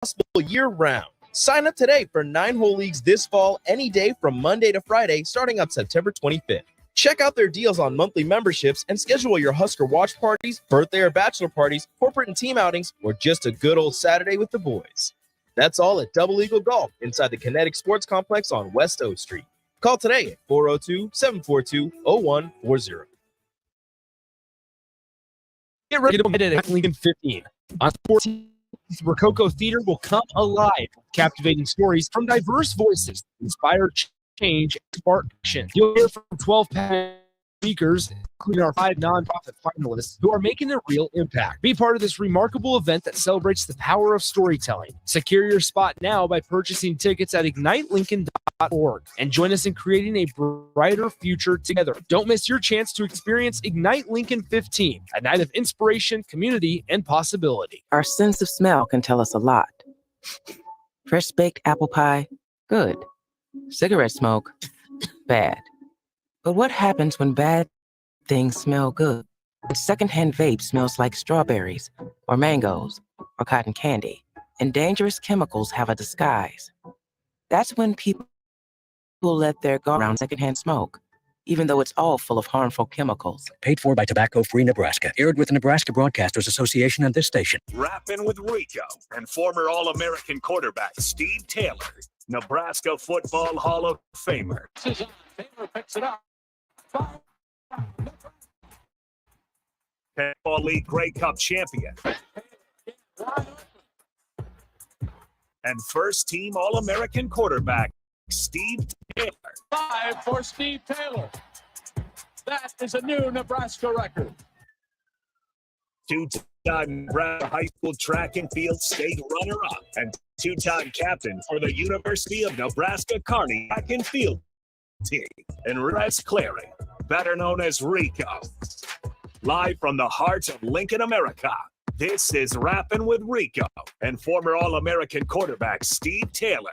possible year-round. Sign up today for 9-hole leagues this fall, any day from Monday to Friday, starting on September 25th. Check out their deals on monthly memberships and schedule your Husker watch parties, birthday or bachelor parties, corporate and team outings, or just a good old Saturday with the boys. That's all at Double Eagle Golf inside the Kinetic Sports Complex on West O Street. Call today at 402-742-0140. Get ready to hit it at Lincoln 15. On 14th, Rococo Theater will come alive, captivating stories from diverse voices, inspire change, and spark action. You'll hear from 12 speakers, including our 5 nonprofit finalists, who are making a real impact. Be part of this remarkable event that celebrates the power of storytelling. Secure your spot now by purchasing tickets at ignitelincoln.org and join us in creating a brighter future together. Don't miss your chance to experience Ignite Lincoln 15, a night of inspiration, community, and possibility. Our sense of smell can tell us a lot. Fresh baked apple pie, good. Cigarette smoke, bad. But what happens when bad things smell good? When secondhand vape smells like strawberries, or mangoes, or cotton candy, and dangerous chemicals have a disguise. That's when people let their guard around secondhand smoke, even though it's all full of harmful chemicals. Paid for by Tobacco Free Nebraska. Aired with the Nebraska Broadcasters Association and this station. Rappin with Rico and former All-American quarterback Steve Taylor, Nebraska Football Hall of Famer. Taylor picks it up. Football League Grey Cup champion. And first-team All-American quarterback Steve Taylor. 5 for Steve Taylor. That is a new Nebraska record. Two-time Nebraska high school track and field state runner-up and two-time captain for the University of Nebraska Kearney track and field team. And Rex Clary, better known as Rico. Live from the heart of Lincoln, America, this is Rappin' with Rico and former All-American quarterback Steve Taylor.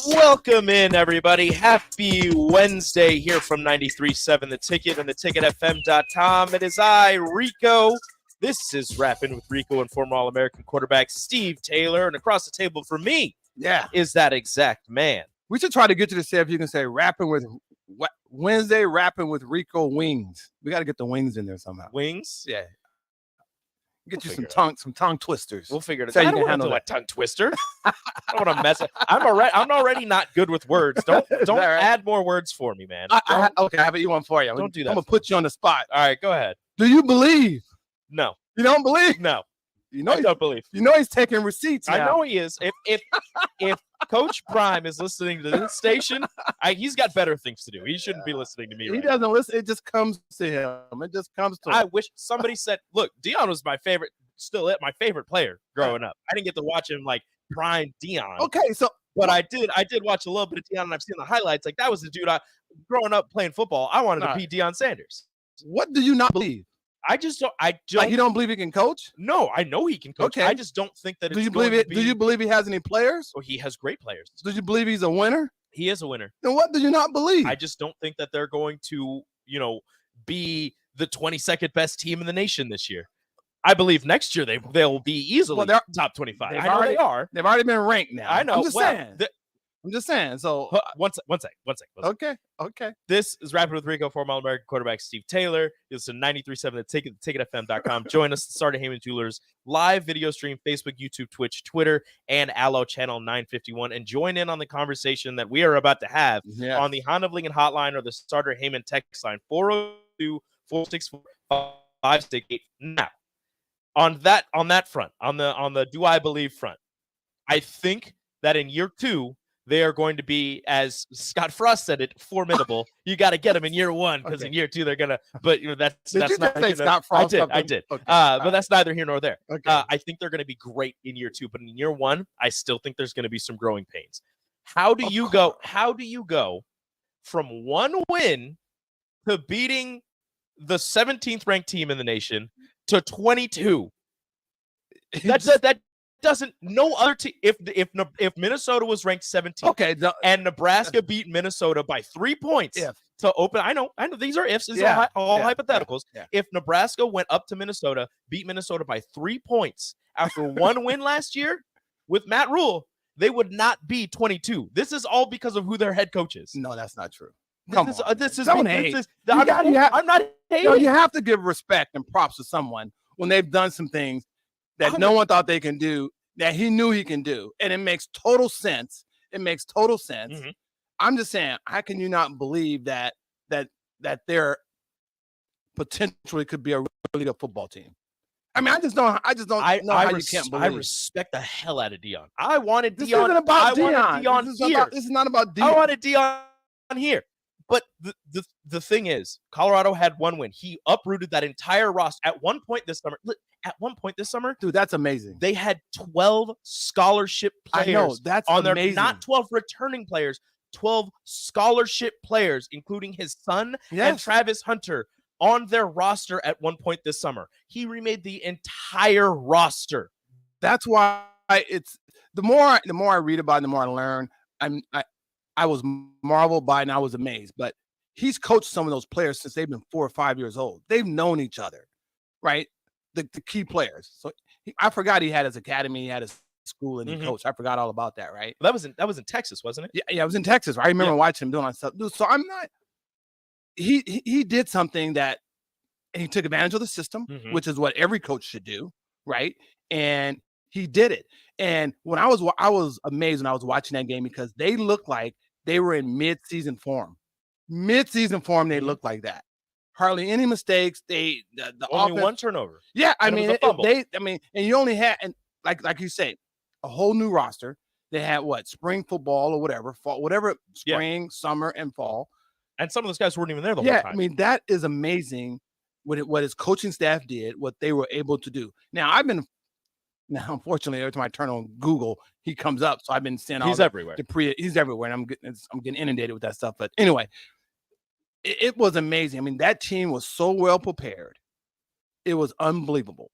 Welcome in, everybody. Happy Wednesday here from 93.7 The Ticket and theticketfm.com. It is I, Rico. This is Rappin' with Rico and former All-American quarterback Steve Taylor. And across the table from me is that exact man. We should try to get you to say if you can say Rappin' with Wednesday, Rappin' with Rico Wings. We got to get the wings in there somehow. Wings? Yeah. Get you some tongue twisters. We'll figure it out. So I you don't can want to handle do a that. tongue twister. I don't want to mess it. I'm already not good with words. Don't right? add more words for me, man. Okay, I have you one for you. Don't do that. I'm going to put you on the spot. All right, go ahead. Do you believe? No. You don't believe? No. You know I don't believe. You know he's taking receipts now. I know he is. If Coach Prime is listening to this station, he's got better things to do. He shouldn't be listening to me. He doesn't listen. It just comes to him. It just comes to him. I wish somebody said, look, Deion was my favorite, my favorite player growing up. I didn't get to watch him like prime Deion. Okay, so but I did watch a little bit of Deion, and I've seen the highlights. Like, that was the dude growing up playing football, I wanted to be Deion Sanders. What do you not believe? I don't. Like, you don't believe he can coach? No, I know he can coach. Okay. I just don't think that. Do you believe it? Do you believe he has any players? Oh, he has great players. Do you believe he's a winner? He is a winner. Then what do you not believe? I just don't think that they're going to, be the 22nd best team in the nation this year. I believe next year they'll be easily top 25. I know they are. They've already been ranked now. I know. I'm just saying. So one sec. Okay. This is Rappin' with Rico, former All-American quarterback Steve Taylor. This is 93.7 The Ticket, theticketfm.com. Join us at Starter Heyman Jewelers live video stream, Facebook, YouTube, Twitch, Twitter, and Allo Channel 951. And join in on the conversation that we are about to have on the Honda of Lincoln hotline or the Starter Heyman text line, 402-464-568. Now, on that front, on the do I believe front, I think that in year 2, they are going to be, as Scott Frost said it, formidable. You got to get them in year 1 because in year 2 they're gonna. But that's not. Scott Frost? I did. Okay. But that's neither here nor there. Okay. I think they're going to be great in year 2, but in year 1, I still think there's going to be some growing pains. How do you go? How do you go from 1 win to beating the 17th ranked team in the nation to 22? That doesn't no other team if Minnesota was ranked 17th Okay, and Nebraska beat Minnesota by 3 points to open. I know these are ifs. These are all hypotheticals. Yeah. If Nebraska went up to Minnesota, beat Minnesota by 3 points after one win last year with Matt Rule, they would not be 22. This is all because of who their head coach is. No, that's not true. I'm not hating. No, you have to give respect and props to someone when they've done some things that no one thought they can do, that he knew he can do. And it makes total sense. Mm-hmm. I'm just saying, how can you not believe that there potentially could be a really good football team? I mean, I just don't know how you can't believe. I respect the hell out of Dion. I wanted This Dion. isn't about Dion. This is not about Dion. I wanted Dion here. But the thing is, Colorado had one win. He uprooted that entire roster at one point this summer. Dude, that's amazing. They had 12 scholarship players. I know, that's on their amazing. Not 12 returning players, 12 scholarship players, including his son and Travis Hunter, on their roster at one point this summer. He remade the entire roster. That's why it's the more I read about it, the more I learn. I was marveled by it and I was amazed. But he's coached some of those players since they've been 4 or 5 years old. They've known each other, right? The key players. So I forgot he had his academy, he had his school, and he coached. I forgot all about that, right? That was in Texas, wasn't it? Yeah, it was in Texas. I remember watching him doing that stuff. Dude, so I'm not. He did something that he took advantage of the system, which is what every coach should do, right? And he did it. And when I was amazed when I was watching that game because they looked like they were in mid-season form. Mid-season form, they looked like that. Hardly any mistakes. The only offense, one turnover. Yeah, and you only had, and like you say, a whole new roster. They had spring football or whatever, fall, whatever, spring, summer, and fall. And some of those guys weren't even there the whole time. I mean, that is amazing what his coaching staff did, what they were able to do. Now, unfortunately, every time I turn on Google, he comes up. So I've been seeing all he's everywhere. He's everywhere, and I'm getting inundated with that stuff. But anyway, it was amazing. I mean, that team was so well prepared. It was unbelievable.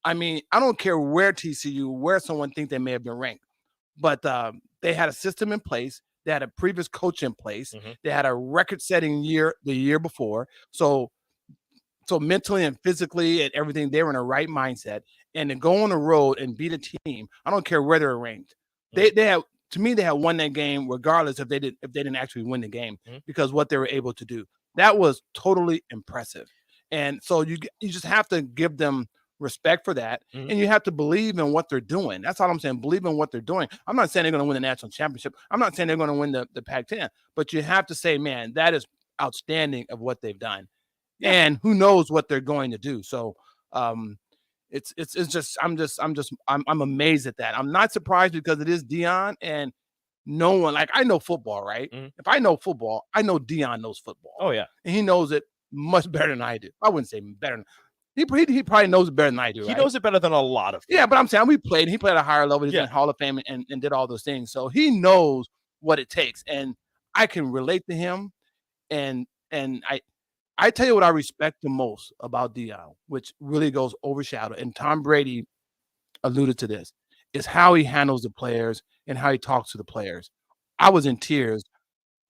I mean, I don't care where someone thinks they may have been ranked, but they had a system in place. They had a previous coach in place. They had a record-setting year the year before. So mentally and physically and everything, they were in a right mindset. And to go on the road and beat a team, I don't care where they're ranked. They had won that game regardless if they didn't actually win the game because what they were able to do. That was totally impressive. And so you just have to give them respect for that, and you have to believe in what they're doing. That's all I'm saying. Believe in what they're doing. I'm not saying they're going to win the national championship. I'm not saying they're going to win the Pac-10, but you have to say, man, that is outstanding of what they've done. And who knows what they're going to do. So it's just I'm amazed at that. I'm not surprised because it is Dion, and no one, like, I know football, right? If I know football, I know Dion knows football. Oh yeah, and he knows it much better than I do. I wouldn't say better. He probably knows it better than I do. He knows it better than a lot of people. Yeah, but I'm saying he played at a higher level. He's in Hall of Fame and did all those things. So he knows what it takes, and I can relate to him. And I tell you what I respect the most about Dion, which really goes overshadowed, and Tom Brady alluded to this, is how he handles the players and how he talks to the players. I was in tears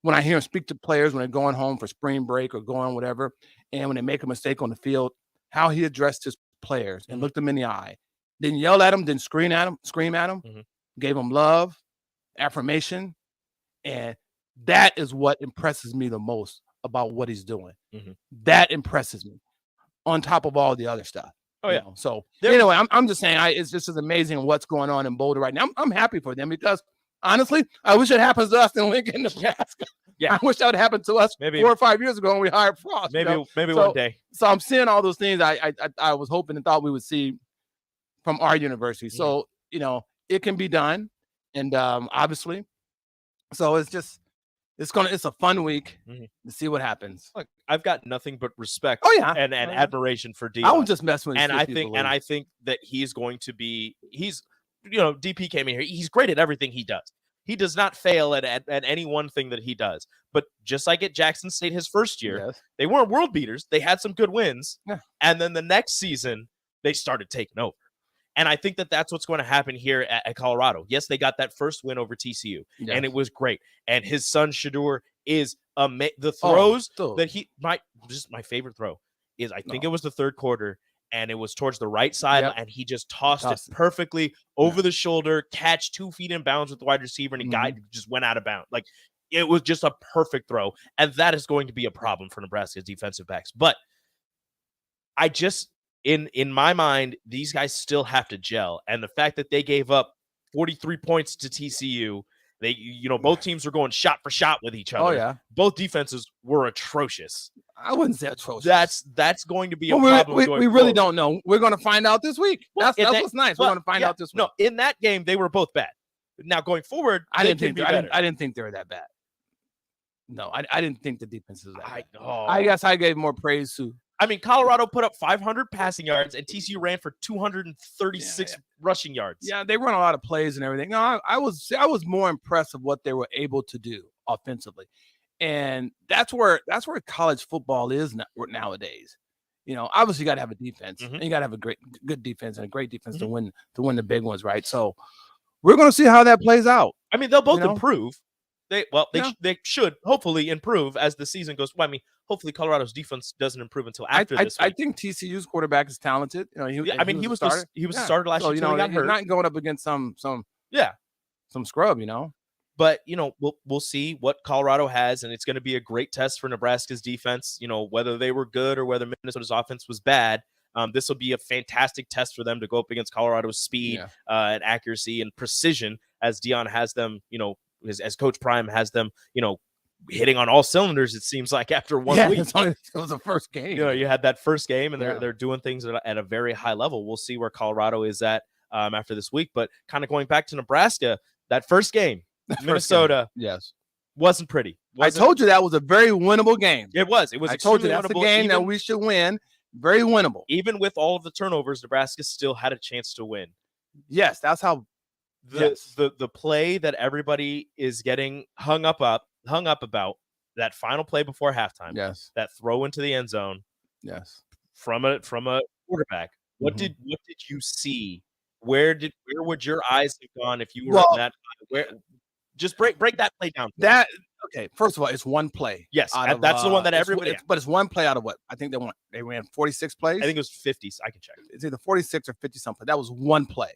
when I hear him speak to players when they're going home for spring break or going whatever, and when they make a mistake on the field, how he addressed his players and looked them in the eye. Didn't yell at them, didn't scream at them, gave them love, affirmation, and that is what impresses me the most about what he's doing. That impresses me on top of all the other stuff. Oh yeah. So anyway, I'm just saying, it's just as amazing what's going on in Boulder right now. I'm happy for them because honestly, I wish it happens to us in Lincoln, Nebraska. Yeah, I wish that would happen to us maybe 4 or 5 years ago when we hired Frost. Maybe one day. So I'm seeing all those things I was hoping and thought we would see from our university. So it can be done, and obviously, so it's a fun week to see what happens. Look, I've got nothing but respect. Oh yeah, and admiration for Dion. I was just messing with. And I think that he's going to be. DP came in here. He's great at everything he does. He does not fail at any one thing that he does. But just like at Jackson State his first year, they weren't world beaters. They had some good wins. Yeah. And then the next season, they started taking over. And I think that that's what's going to happen here at Colorado. Yes, they got that first win over TCU, and it was great. And his son Shador is the throws that my favorite throw is I think it was the third quarter, and it was towards the right side, and he just tossed it perfectly over the shoulder, catch 2 feet in bounds with the wide receiver, and the guy just went out of bounds. Like, it was just a perfect throw, and that is going to be a problem for Nebraska's defensive backs. But I just, in my mind, these guys still have to gel, and the fact that they gave up 43 points to TCU, both teams were going shot for shot with each other. Oh, yeah. Both defenses were atrocious. I wouldn't say atrocious. That's going to be a problem. We really don't know. We're going to find out this week. That's what's nice. We're going to find out this week. No, in that game, they were both bad. Now, going forward, I didn't think they were that bad. No, I didn't think the defense was that bad. Oh. I guess I gave more praise to. I mean, Colorado put up 500 passing yards, and TCU ran for 236 rushing yards. Yeah, they run a lot of plays and everything. No, I was more impressed with what they were able to do offensively, and that's where college football is nowadays. Obviously you got to have a defense, and you got to have a good defense and a great defense to win the big ones, right? So we're going to see how that plays out. I mean, they'll both improve. They should hopefully improve as the season goes. Well, I mean, hopefully Colorado's defense doesn't improve until after this week. I think TCU's quarterback is talented. He was a starter last year. So, he's not going up against some scrub. But we'll see what Colorado has, and it's going to be a great test for Nebraska's defense. Whether they were good or whether Minnesota's offense was bad. This will be a fantastic test for them to go up against Colorado's speed and accuracy and precision, as Dion has them. As Coach Prime has them, hitting on all cylinders, it seems like, after 1 week. It was the first game. You had that first game, and they're doing things at a very high level. We'll see where Colorado is at after this week. But kind of going back to Nebraska, that first game, Minnesota, wasn't pretty. I told you that was a very winnable game. It was. It was. I told you that's a game that we should win. Very winnable. Even with all of the turnovers, Nebraska still had a chance to win. Yes, that's how. The play that everybody is getting hung up about, that final play before halftime. Yes. That throw into the end zone. Yes. From a quarterback. What did you see? Where would your eyes have gone if you were in that? Just break that play down. Okay. First of all, it's one play. Yes, that's the one that everybody. But it's one play out of what? I think they ran 46 plays. I think it was 50. I can check. It's either 46 or 50 something. That was one play.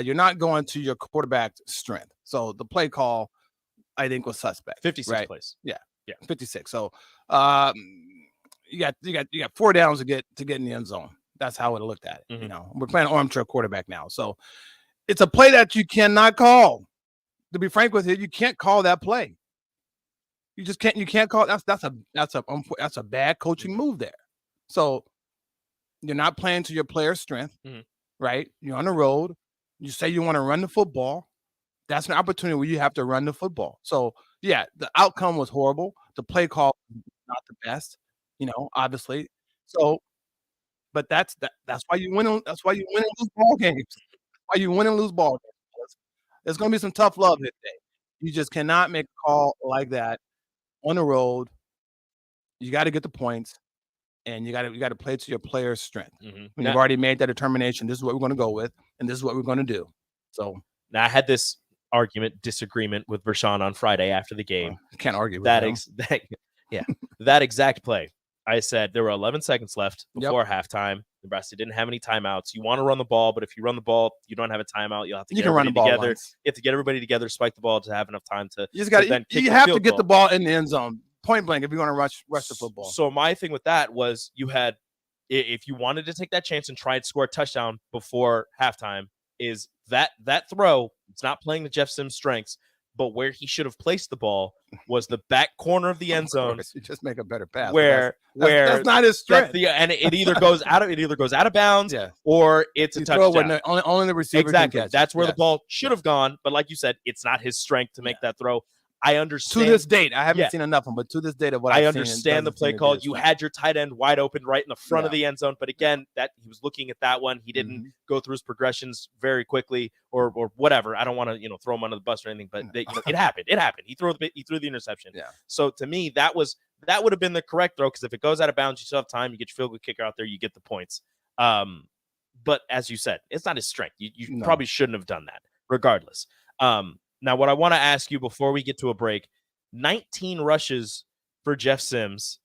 You're not going to your quarterback's strength. So the play call, I think, was suspect. 56 plays. Yeah, 56. So you got 4 downs to get in the end zone. That's how it looked at it. We're playing armchair quarterback now. So it's a play that you cannot call. To be frank with you, you can't call that play. You just can't. You can't call. That's a bad coaching move there. So you're not playing to your player's strength, right? You're on the road. You say you want to run the football. That's an opportunity where you have to run the football. So, the outcome was horrible. The play call was not the best, obviously. So, but that's why you win. That's why you win and lose ball games. Why you win and lose ball games. There's going to be some tough love this day. You just cannot make a call like that on the road. You got to get the points. And you got to play to your player's strength. When you've already made that determination, this is what we're going to go with, and this is what we're going to do. So now I had this disagreement with Vershawn on Friday after the game. Can't argue with that exact play. I said there were 11 seconds left before halftime. Nebraska didn't have any timeouts. You want to run the ball, but if you run the ball, you don't have a timeout. You'll have to get everybody together. You have to get everybody together, spike the ball to have enough time to. You have to get the ball in the end zone. Point blank, if you want to rush the football. So my thing with that was if you wanted to take that chance and try and score a touchdown before halftime, is that throw, it's not playing to Jeff Sims' strengths, but where he should have placed the ball was the back corner of the end zone. You just make a better pass. Where that's not his strength. And it either goes out of bounds or it's a touchdown. Only the receiver exactly. can catch. That's where the ball should have gone. But like you said, it's not his strength to make that throw. I understand. To this date, I haven't seen enough of them, but to this date of what I understand the play call. You had your tight end wide open right in the front of the end zone, but again, that he was looking at that one. He didn't go through his progressions very quickly, or whatever. I don't want to throw him under the bus or anything, but it happened. It happened. He threw the interception. Yeah. So to me, that would have been the correct throw, because if it goes out of bounds, you still have time. You get your field goal kicker out there, you get the points. but as you said, it's not his strength. You No. probably shouldn't have done that regardless. Now, what I want to ask you before we get to a break, 19 rushes for Jeff Sims,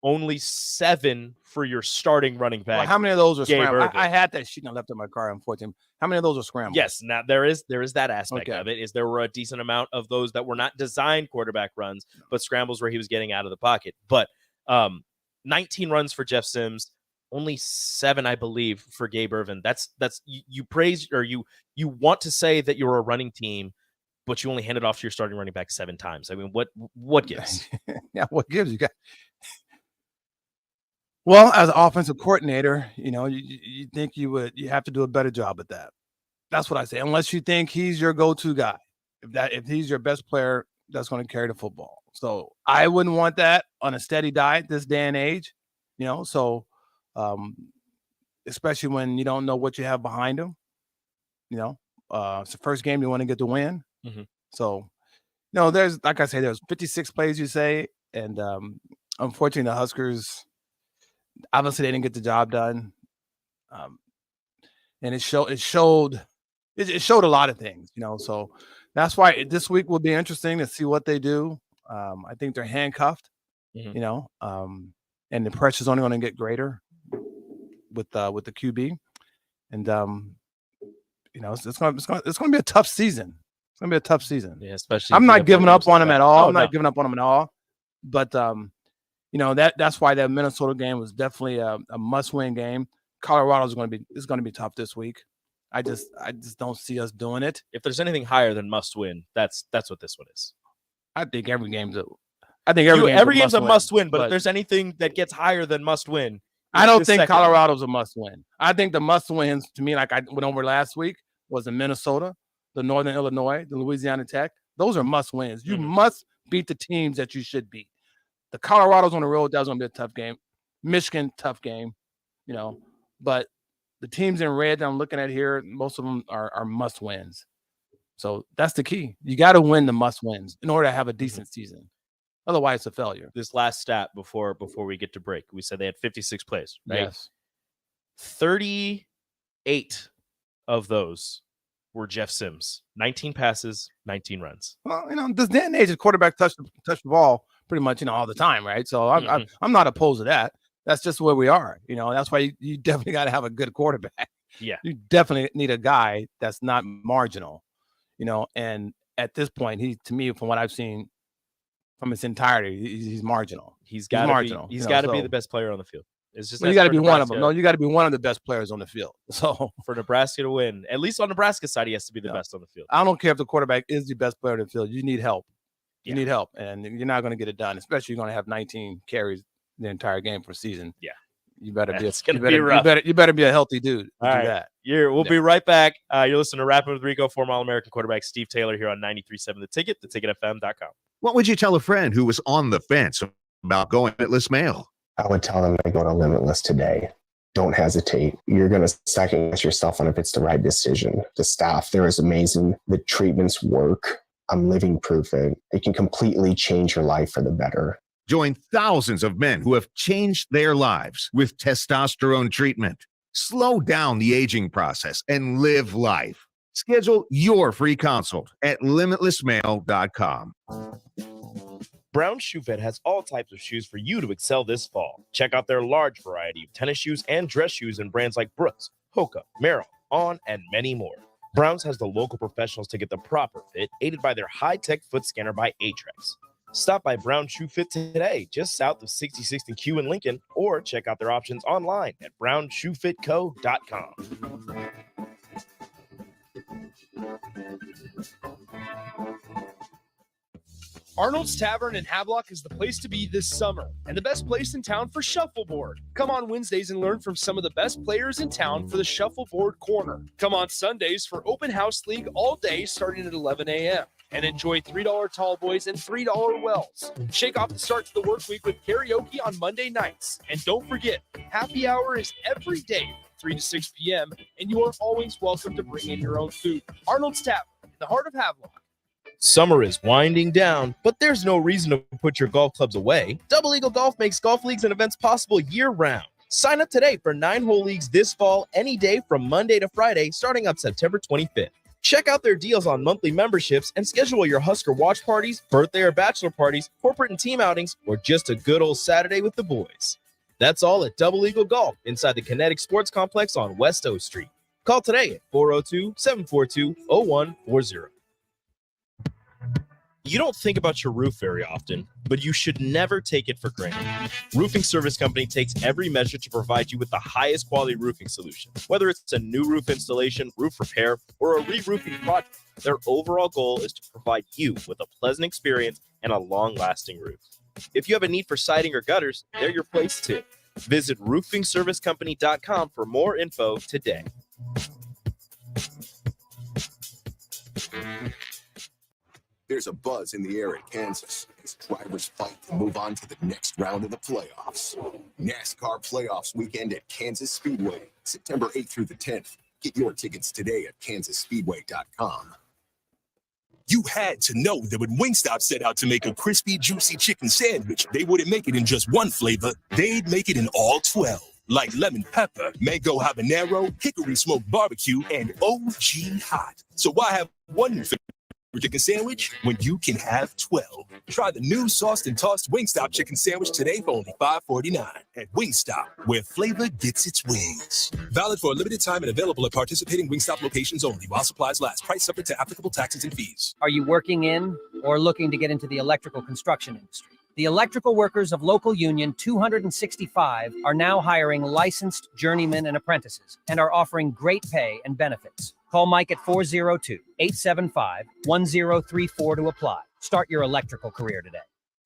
only 7 for your starting running back. Well, how many of those are Gabe scrambled? Irvin. I had that sheet and I left in my car, unfortunately. How many of those are scrambled? Yes, now there is that aspect Okay. of it. Is there were a decent amount of those that were not designed quarterback runs, but scrambles where he was getting out of the pocket. But 19 runs for Jeff Sims, only 7, I believe, for Gabe Irvin. That's you praise, or you want to say that you're a running team, but you only handed off to your starting running back 7 times. I mean, what gives? Yeah, what gives? You got. Well, as an offensive coordinator, you think you have to do a better job at that. That's what I say. Unless you think he's your go-to guy, if he's your best player, that's going to carry the football. So I wouldn't want that on a steady diet this day and age. So especially when you don't know what you have behind him. It's the first game you want to get to win. Mhm. So, there's, like I say, there's 56 plays you say, and unfortunately the Huskers, obviously they didn't get the job done. And it showed a lot of things, so that's why this week will be interesting to see what they do. I think they're handcuffed, Mhm. And the pressure's only going to get greater with the QB, and it's going to be a tough season. It's going to be a tough season. Yeah, especially. I'm not giving up on them at all. Oh, I'm not no. giving up on them at all. But that's why that Minnesota game was definitely a must-win game. Colorado's going to be tough this week. I just don't see us doing it. If there's anything higher than must win, that's what this one is. I think every game's a must win, but if there's anything that gets higher than must win, I don't this think second- Colorado's a must win. I think the must wins to me, like I went over last week, was the Minnesota, the Northern Illinois, the Louisiana Tech. Those are must wins. You must beat the teams that you should beat. The Colorado's on the road, that was going to be a tough game. Michigan, tough game, but the teams in red that I'm looking at here, most of them are must wins. So that's the key. You got to win the must wins in order to have a decent season. Otherwise, it's a failure. This last stat before we get to break, we said they had 56 plays, right? Yes. 38 of those were Jeff Sims. 19 passes, 19 runs. Well, this day and age, the quarterback touch the ball pretty much, all the time, right? So I'm not opposed to that. That's just where we are. That's why you definitely got to have a good quarterback. Yeah. You definitely need a guy that's not marginal, and at this point, to me, from what I've seen from its entirety, he's marginal. He's got to be the best player on the field. It's just you got to be one of them. No, you got to be one of the best players on the field. So for Nebraska to win, at least on Nebraska's side, he has to be the best on the field. I don't care if the quarterback is the best player on the field. You need help. You Yeah. need help, and you're not going to get it done. Especially you're going to have 19 carries the entire game for a season. Yeah. You better be. It's gonna be rough. You better be a healthy dude to All do right. that. We'll be right back. You're listening to Rappin' with Rico, former All-American quarterback Steve Taylor here on 93.7 The Ticket, theticketfm.com. What would you tell a friend who was on the fence about going Limitless Mail? I would tell them to go to Limitless today. Don't hesitate. You're going to second guess yourself on if it's the right decision. The staff there is amazing. The treatments work. I'm living proof it can completely change your life for the better. Join thousands of men who have changed their lives with testosterone treatment. Slow down the aging process and live life. Schedule your free consult at limitlessmail.com. Brown Shoe Fit has all types of shoes for you to excel this fall. Check out their large variety of tennis shoes and dress shoes in brands like Brooks, Hoka, Merrell, On, and many more. Browns has the local professionals to get the proper fit, aided by their high-tech foot scanner by Aetrex. Stop by Brown Shoe Fit today, just south of 66th and Q in Lincoln, or check out their options online at brownshoefitco.com. Arnold's Tavern in Havelock is the place to be this summer, and the best place in town for shuffleboard. Come on Wednesdays and learn from some of the best players in town for the Shuffleboard Corner. Come on Sundays for Open House League all day starting at 11 a.m. and enjoy $3 tall boys and $3 wells. Shake off the start to the work week with karaoke on Monday nights. And don't forget, happy hour is every day from 3 to 6 p.m., and you are always welcome to bring in your own food. Arnold's Tavern in the heart of Havelock. Summer is winding down, but there's no reason to put your golf clubs away. Double Eagle Golf makes golf leagues and events possible year-round. Sign up today for 9-hole leagues this fall, any day from Monday to Friday, starting up September 25th. Check out their deals on monthly memberships and schedule your Husker watch parties, birthday or bachelor parties, corporate and team outings, or just a good old Saturday with the boys. That's all at Double Eagle Golf inside the Kinetic Sports Complex on West O Street. Call today at 402-742-0140. You don't think about your roof very often, but you should never take it for granted. Roofing Service Company takes every measure to provide you with the highest quality roofing solution. Whether it's a new roof installation, roof repair, or a re-roofing project, their overall goal is to provide you with a pleasant experience and a long-lasting roof. If you have a need for siding or gutters, they're your place too. Visit roofingservicecompany.com for more info today. There's a buzz in the air at Kansas as drivers fight to move on to the next round of the playoffs. NASCAR Playoffs weekend at Kansas Speedway, September 8th through the 10th. Get your tickets today at kansasspeedway.com. You had to know that when Wingstop set out to make a crispy, juicy chicken sandwich, they wouldn't make it in just one flavor. They'd make it in all 12. Like lemon pepper, mango habanero, hickory smoked barbecue, and OG hot. So why have one favorite chicken sandwich when you can have 12? Try the new sauced and tossed Wingstop chicken sandwich today for only $5.49 at Wingstop, where flavor gets its wings. Valid for a limited time and available at participating Wingstop locations only while supplies last. Price subject to applicable taxes and fees. Are you working in or looking to get into the electrical construction industry? The electrical workers of Local Union 265 are now hiring licensed journeymen and apprentices and are offering great pay and benefits. Call Mike at 402-875-1034 to apply. Start your electrical career today.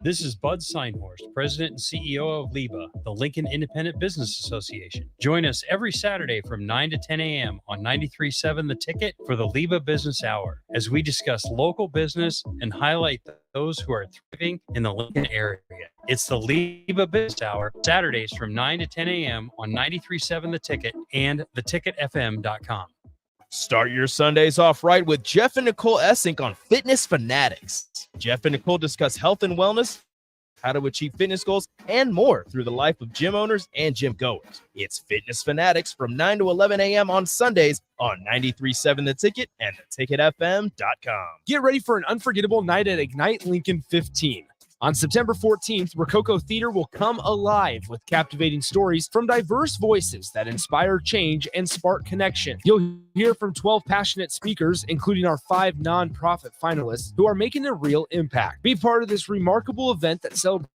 This is Bud Seinhorst, President and CEO of LIBA, the Lincoln Independent Business Association. Join us every Saturday from 9 to 10 a.m. on 93.7 The Ticket for the LIBA Business Hour, as we discuss local business and highlight those who are thriving in the Lincoln area. It's the LIBA Business Hour, Saturdays from 9 to 10 a.m. on 93.7 The Ticket and theticketfm.com. Start your Sundays off right with Jeff and Nicole Essink on Fitness Fanatics. Jeff and Nicole discuss health and wellness, how to achieve fitness goals, and more through the life of gym owners and gym goers. It's Fitness Fanatics from 9 to 11 a.m. on Sundays on 93.7 The Ticket and theticketfm.com. Get ready for an unforgettable night at Ignite Lincoln 15. On September 14th, Rococo Theater will come alive with captivating stories from diverse voices that inspire change and spark connection. You'll hear from 12 passionate speakers, including our 5 nonprofit finalists, who are making a real impact. Be part of this remarkable event that celebrates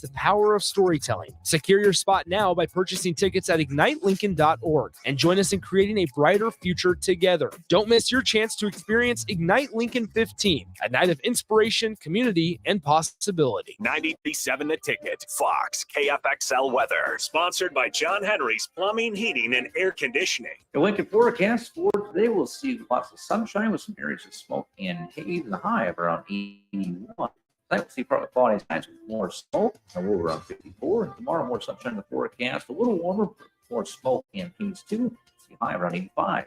the power of storytelling. Secure your spot now by purchasing tickets at ignitelincoln.org and join us in creating a brighter future together. Don't miss your chance to experience Ignite Lincoln 15, a night of inspiration, community, and possibility. 93.7 The Ticket, Fox, KFXL weather, sponsored by John Henry's Plumbing, Heating, and Air Conditioning. The Lincoln forecast for today, we'll see lots of sunshine with some areas of smoke and haze, and the high of around 81. Tonight we'll see partly cloudy skies with more smoke, and we're around 54. And tomorrow, more sunshine in the forecast, a little warmer, more smoke and haze too. See high around 85.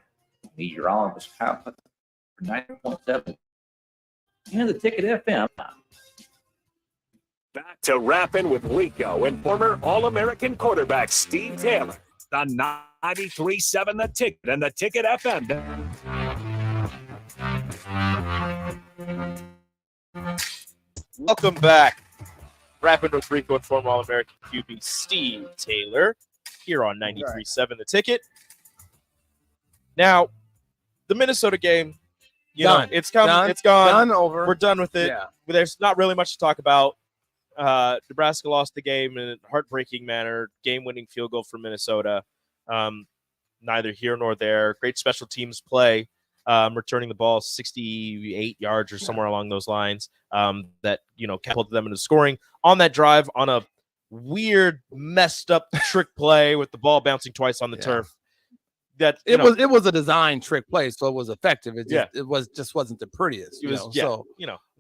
Meteorologist Pat for 9.7. And the Ticket FM. Back to Rappin with Rico and former All-American quarterback Steve Taylor. The 93.7 The Ticket and the Ticket FM. Welcome back. Rappin with Rico and former All-American QB Steve Taylor here on 93.7 The Ticket. Now, the Minnesota game, it's come, it's gone. Done, over. We're done with it. Yeah. There's not really much to talk about. Nebraska lost the game in a heartbreaking manner. Game-winning field goal for Minnesota. Neither here nor there. Great special teams play. Returning the ball 68 yards or somewhere along those lines that, catapulted them into scoring on that drive on a weird, messed up trick play with the ball bouncing twice on the turf. That it was a design trick play, so it was effective. It wasn't the prettiest.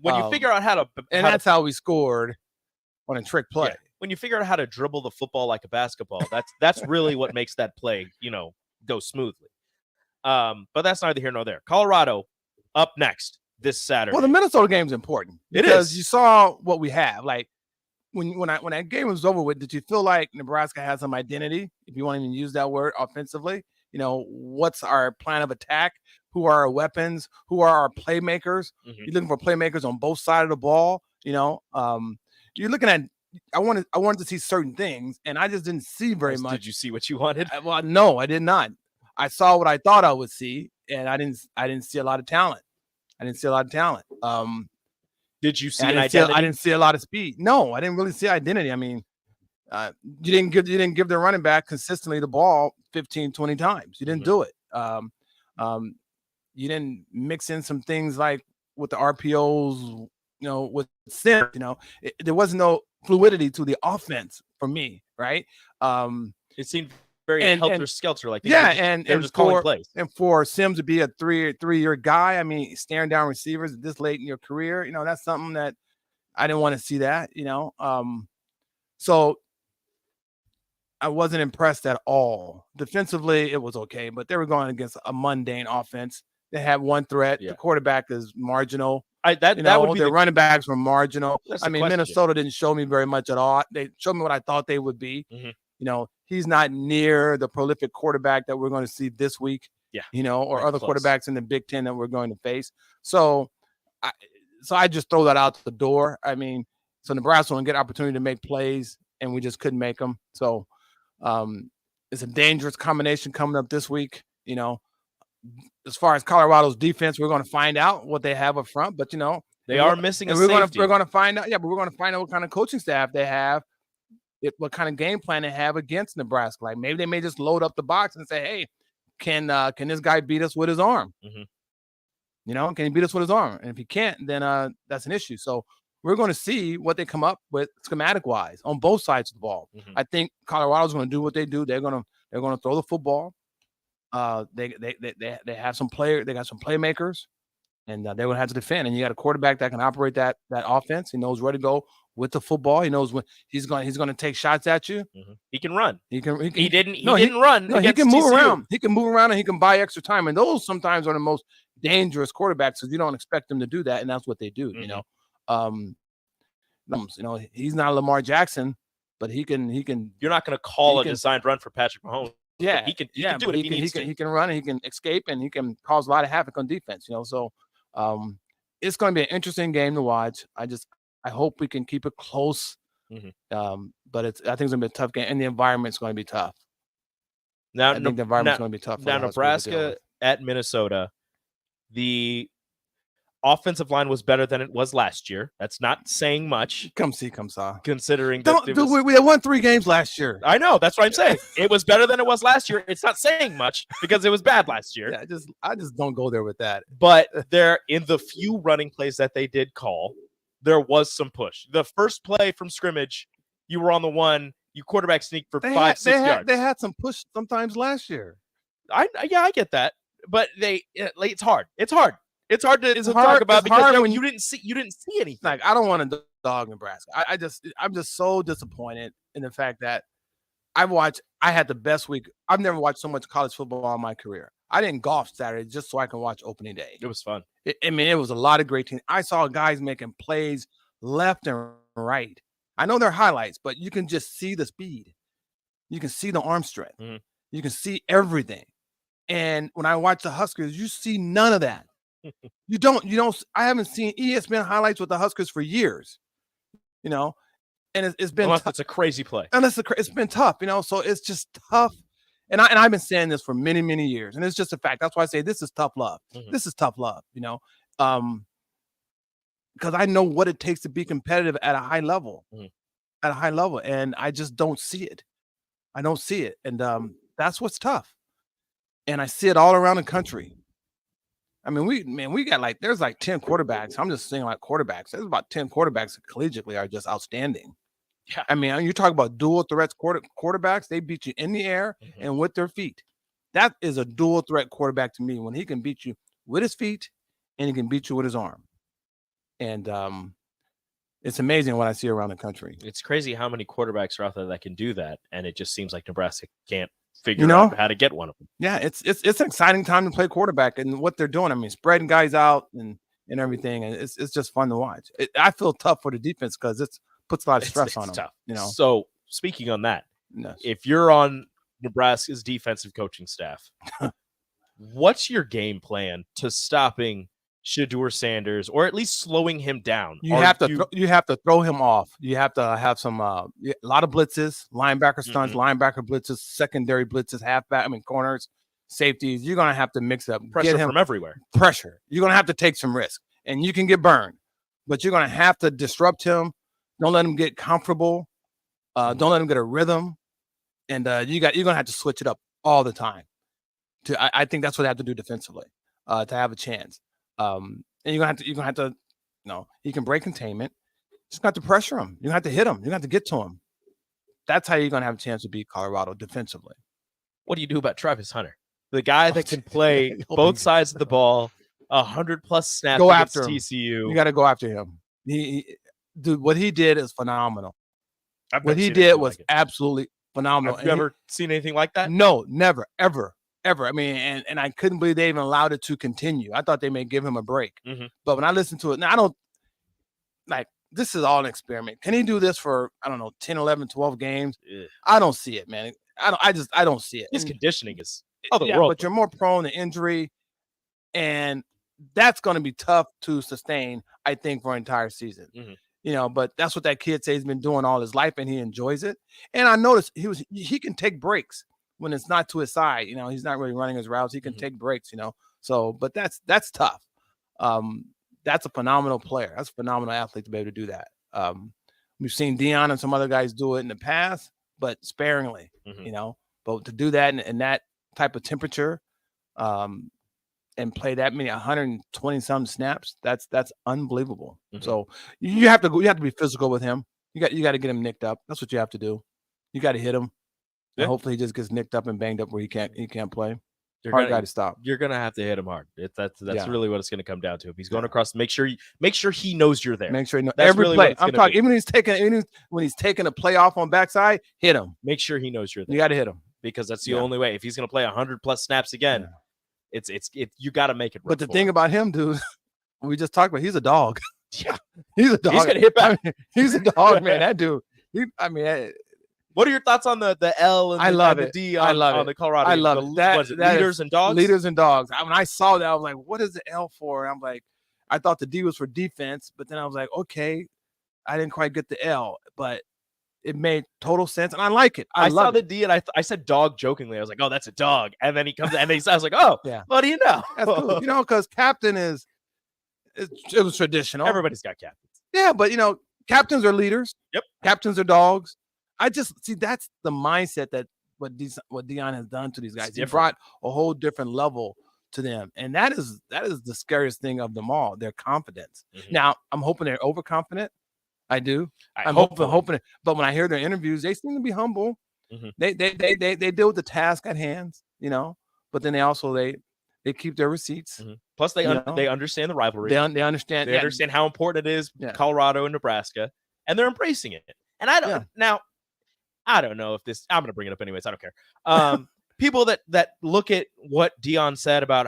When you figure out how to, that's how we scored on a trick play. Yeah. When you figure out how to dribble the football like a basketball, that's really what makes that play, go smoothly. But that's neither here nor there. Colorado up next this Saturday. Well, the Minnesota game is important because you saw what we have. Like, when that game was over with, did you feel like Nebraska had some identity, if you want to even use that word, offensively? What's our plan of attack? Who are our weapons? Who are our playmakers? Mm-hmm. You're looking for playmakers on both sides of the ball. You're looking at. I wanted to see certain things, and I just didn't see very much. Did you see what you wanted? Well, no, I did not. I saw what I thought I would see, and I didn't see a lot of talent. Did you see I didn't see a lot of speed. No, I didn't really see identity. I mean, you didn't give the running back consistently the ball 15, 20 times. You didn't do it. You didn't mix in some things like with the RPOs, with Sept, there was no fluidity to the offense for me, right? It seemed very helter-skelter, like they're just calling plays. And for Sims to be a three-year guy, I mean, staring down receivers this late in your career, that's something that I didn't want to see that, so I wasn't impressed at all. Defensively, it was okay, but they were going against a mundane offense. They had one threat. Yeah. The quarterback is marginal. Their running backs were marginal. Minnesota didn't show me very much at all. They showed me what I thought they would be. Mm-hmm. He's not near the prolific quarterback that we're going to see this week. Yeah. Or other quarterbacks in the Big Ten that we're going to face. So I just throw that out the door. I mean, so Nebraska will get opportunity to make plays, and we just couldn't make them. So it's a dangerous combination coming up this week. As far as Colorado's defense, we're going to find out what they have up front. But they are missing. And we're going to find out. Yeah, but we're going to find out what kind of coaching staff they have, what kind of game plan they have against Nebraska. Like maybe they may just load up the box and say, "Hey, can this guy beat us with his arm? Mm-hmm. Can he beat us with his arm? And if he can't, then that's an issue." So we're going to see what they come up with schematic wise on both sides of the ball. Mm-hmm. I think Colorado's going to do what they do. They're going to throw the football. They have some players. They got some playmakers, and they would have to defend. And you got a quarterback that can operate that offense. He knows where to go with the football. He knows when he's going to take shots at you. Mm-hmm. He can run. He didn't run. No, he can move around. He can move around, and he can buy extra time. And those sometimes are the most dangerous quarterbacks because you don't expect them to do that, and that's what they do. Mm-hmm. He's not Lamar Jackson, but he can. You're not going to call a designed run for Patrick Mahomes. Yeah, he can do it. He can run, and he can escape, and he can cause a lot of havoc on defense. So it's going to be an interesting game to watch. I hope we can keep it close. Mm-hmm. But I think it's going to be a tough game, and the environment's going to be tough. Now, I think the environment's going to be tough. Now, Nebraska at Minnesota, the offensive line was better than it was last year. That's not saying much. Come saw. Considering we had won 3 games last year. I know. That's what I'm saying. It was better than it was last year. It's not saying much because it was bad last year. Yeah, I just don't go there with that. But there, in the few running plays that they did call, there was some push. The first play from scrimmage, you were on the one, you quarterback sneak for 5-6 yards. They had some push sometimes last year. I get that, but it's hard. It's hard to talk about because you didn't see anything. Like I don't want to dog Nebraska. I'm just so disappointed in the fact that I had the best week. I've never watched so much college football in my career. I didn't golf Saturday just so I can watch opening day. It was fun. It was a lot of great teams. I saw guys making plays left and right. I know they're highlights, but you can just see the speed. You can see the arm strength. Mm-hmm. You can see everything. And when I watch the Huskers, you see none of that. You don't. I haven't seen ESPN highlights with the Huskers for years. And it's been unless it's a crazy play. It's been tough. So it's just tough. And I've been saying this for many, many years, and it's just a fact. That's why I say this is tough love. Mm-hmm. This is tough love. Because I know what it takes to be competitive at a high level. Mm-hmm. And I just don't see it. I don't see it, and that's what's tough. And I see it all around the country. I mean, we got there's 10 quarterbacks. I'm just saying quarterbacks. There's about 10 quarterbacks that collegiately are just outstanding. Yeah. I mean, you talk about dual threats quarterbacks. They beat you in the air and with their feet. That is a dual threat quarterback to me when he can beat you with his feet and he can beat you with his arm. And it's amazing what I see around the country. It's crazy how many quarterbacks are out there that can do that. And it just seems like Nebraska can't figure out how to get one of them. Yeah, it's an exciting time to play quarterback and what they're doing. I mean, spreading guys out and everything. And it's just fun to watch. I feel tough for the defense because it's puts a lot of stress on it's them. tough. So speaking on that, Yes. if you're on Nebraska's defensive coaching staff, what's your game plan to stopping Shedeur Sanders, or at least slowing him down? You have to throw him off. You have to have some a lot of blitzes, linebacker stunts, linebacker blitzes, secondary blitzes, corners, safeties. You're gonna have to mix up Pressure from everywhere. Pressure. You're gonna have to take some risk, and you can get burned, but you're gonna have to disrupt him. Don't let him get comfortable. Don't let him get a rhythm, and you're gonna have to switch it up all the time. I think that's what they have to do defensively to have a chance. And you're gonna have to, he can break containment. Just got to pressure him. You have to hit him. You have to get to him. That's how you're gonna have a chance to beat Colorado defensively. What do you do about Travis Hunter, the guy that can play both sides of the ball, 100+ snaps Go against after him. TCU? You got to go after him. Dude, what he did is phenomenal. What he seen did anything was like it. absolutely phenomenal. Have you ever seen anything like that? No, never, ever. I mean, and I couldn't believe they even allowed it to continue. I thought they may give him a break. But when I listened to it, now I don't like this is all an experiment. Can he do this for, I don't know, 10, 11, 12 games? Yeah. I don't see it, man. I don't see it. His conditioning is But you're more prone to injury, and that's going to be tough to sustain, I think, for an entire season. But that's what that kid says he's been doing all his life, and he enjoys it. And I noticed he can take breaks when it's not to his side. He's not really running his routes. He can take breaks. So, but that's tough. That's a phenomenal player. That's a phenomenal athlete to be able to do that. We've seen Deion and some other guys do it in the past, but sparingly. But to do that in that type of temperature, and play that many 120 some snaps, that's unbelievable. So you have to be physical with him. You got to get him nicked up. That's what you have to do. You got to hit him. And hopefully he just gets nicked up and banged up where he can't play. Hard guy to stop. You're gonna have to hit him hard. That's really what it's gonna come down to. If he's going across, make sure he knows you're there. Make sure he knows That's every really play. what it's I'm gonna talking be. even when he's taking a play off on backside, hit him. Make sure he knows you're there. You got to hit him because that's the only way. If he's gonna play 100+ snaps again, it's you got to make it. But the thing about him, dude, we just talked about, he's a dog. Yeah, he's a dog. He's gonna hit back. He's a dog, man. That dude. What are your thoughts on the L and the D on the Colorado? I love it. That leaders and dogs. Leaders and dogs. When I saw that, I was like, "What is the L for?" And I'm like, I thought the D was for defense, but then I was like, "Okay, I didn't quite get the L, but it made total sense, and I like it." I saw the D, and I said dog jokingly. I was like, "Oh, that's a dog," and then he comes, and I was like, "Oh, yeah. What do you know?" That's cool. Because captain it was traditional. Everybody's got captains. Yeah, but captains are leaders. Yep. Captains are dogs. I just see that's the mindset that what Deion has done to these guys. He brought a whole different level to them, and that is the scariest thing of them all. Their confidence. Now I'm hoping they're overconfident. I do. I'm hoping it. But when I hear their interviews, they seem to be humble. They deal with the task at hand, But then they keep their receipts. Plus, they understand the rivalry. They understand. They understand how important it is. Colorado and Nebraska, and they're embracing it. And I don't now. I don't know if this. I'm going to bring it up anyways. I don't care. People that look at what Deion said about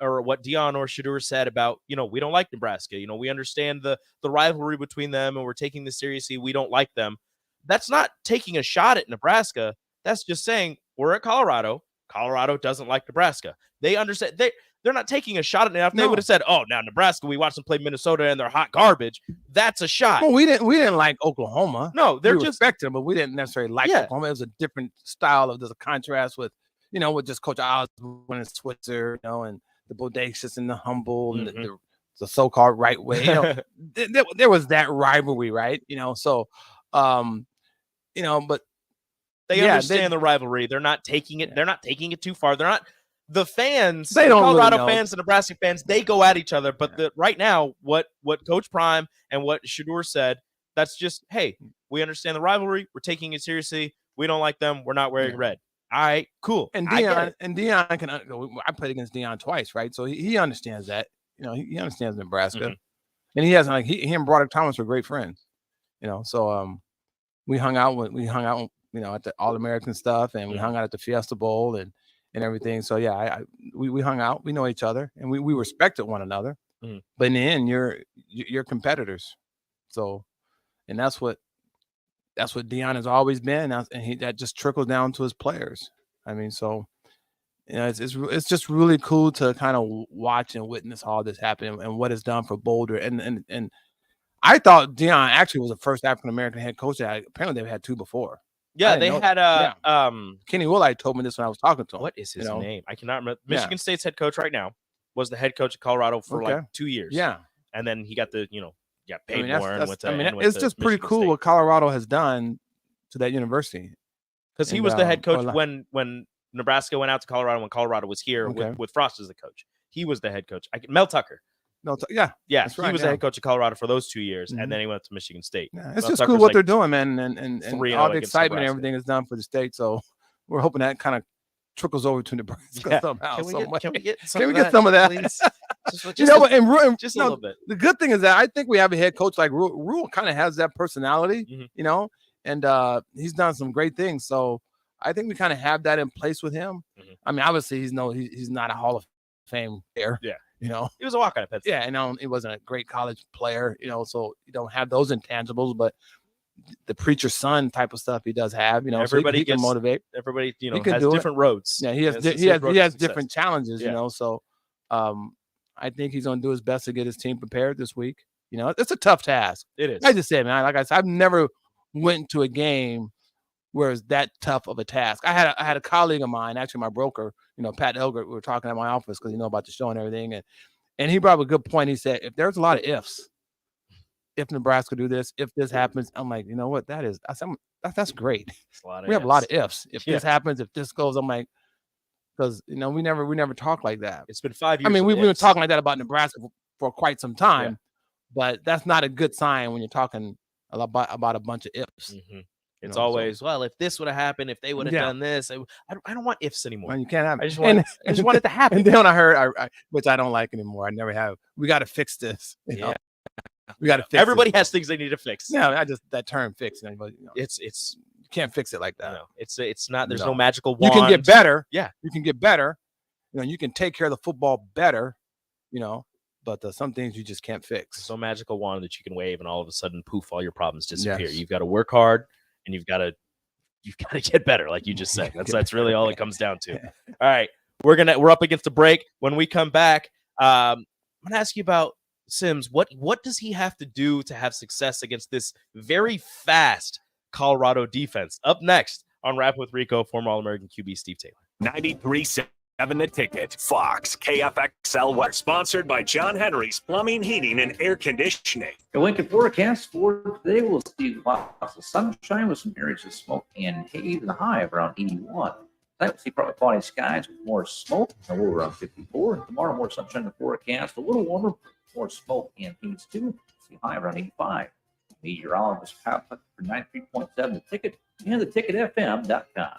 or what Deion or Shedeur said about, we don't like Nebraska. We understand the rivalry between them, and we're taking this seriously. We don't like them. That's not taking a shot at Nebraska. That's just saying we're at Colorado. Colorado doesn't like Nebraska. They understand. They're not taking a shot at it. If they would have said, "Oh, now Nebraska, we watched them play Minnesota and they're hot garbage," that's a shot. Well, we didn't like Oklahoma. No, they're we just respected them, but we didn't necessarily like Oklahoma. It was a different style there's a contrast with, with just Coach Osborne and Switzer, and the bodacious and the humble and the so-called right way. There was that rivalry, right? So, but they understand the rivalry. They're not taking it. They're not taking it too far. They're not. The fans, they don't Colorado really fans, the Nebraska fans, they go at each other. But right now, what Coach Prime and what Shedeur said, that's just, hey, we understand the rivalry. We're taking it seriously. We don't like them. We're not wearing red. All right, cool. And Deion can. I played against Deion twice, right? So he understands that. He understands Nebraska, and he has he and Broderick Thomas were great friends. So we hung out at the All-American stuff, and we hung out at the Fiesta Bowl and everything. So we hung out. We know each other, and we respected one another. But in the end, you're competitors. So, and that's what that's what Deion has always been, and that just trickles down to his players. I mean, so it's just really cool to kind of watch and witness all this happen and what it's done for Boulder. And I thought Deion actually was the first African American head coach. Apparently they've had two before. Yeah, they had Kenny Woolite told me this when I was talking to him. What is his name? I cannot remember. Michigan State's head coach right now was the head coach of Colorado for like 2 years. Yeah, and then he got paid more. It's just pretty cool what Colorado has done to that university. Because he was the head coach when Nebraska went out to Colorado, when Colorado was here with Frost as the coach. He was the head coach. Mel Tucker. Yeah, he was the head coach of Colorado for those 2 years, and then he went to Michigan State. Yeah, it's just cool what they're doing, man, and all the excitement and everything is done for the state. So we're hoping that kind of trickles over to Nebraska somehow. Can we get some of that? Please? Just a little bit. The good thing is that I think we have a head coach like Rule kind of has that personality, and he's done some great things. So I think we kind of have that in place with him. I mean, obviously he's not a Hall of Fame player. Yeah. He was a walk-on at Penn State. Yeah, and he wasn't a great college player, so you don't have those intangibles, but the preacher's son type of stuff he does have, everybody so he can motivate. Everybody, he has different roads. Yeah, he has different challenges, so I think he's going to do his best to get his team prepared this week. It's a tough task. It is. I just said, man, like I said, I've never went to a game where it's that tough of a task. I had a colleague of mine, actually my broker, Pat Elgert, we were talking at my office because about the show and everything. And he brought up a good point. He said, if there's a lot of ifs, if Nebraska do this, if this happens, I'm like, you know what that is? That's great. We have a lot of ifs. If this happens, if this goes, I'm like, because, we never talk like that. It's been 5 years. I mean, we've been talking like that about Nebraska for quite some time, but that's not a good sign when you're talking about a bunch of ifs. It's always, well, if this would have happened, if they would have done this, I don't want ifs anymore. Well, you can't have. I just want it to happen. And then I heard, which I don't like anymore. I never have. We got to fix this. We got to fix. Everybody has things they need to fix. Yeah, that term "fix." It's you can't fix it like that. No, it's not. There's no magical wand. You can get better. Yeah, you can get better. You can take care of the football better. But some things you just can't fix. There's no magical wand that you can wave, and all of a sudden, poof, all your problems disappear. Yes. You've got to work hard. And you've got to get better, like you just said. That's really all it comes down to. All right, we're up against a break. When we come back, I'm gonna ask you about Sims. What does he have to do to have success against this very fast Colorado defense? Up next on Rappin with Rico, former All-American QB Steve Taylor. 93.7 The Ticket. Fox KFXL Weather. Sponsored by John Henry's Plumbing, Heating, and Air Conditioning. The Lincoln forecast for today will see lots of sunshine with some areas of smoke and haze, and a high of around 81. Tonight we'll see partly cloudy skies with more smoke, and we're around 54. Tomorrow more sunshine in the forecast, a little warmer, more smoke and haze too. We'll see a high around 85. Meteorologist Pat for 93.7 The Ticket and theticketfm.com.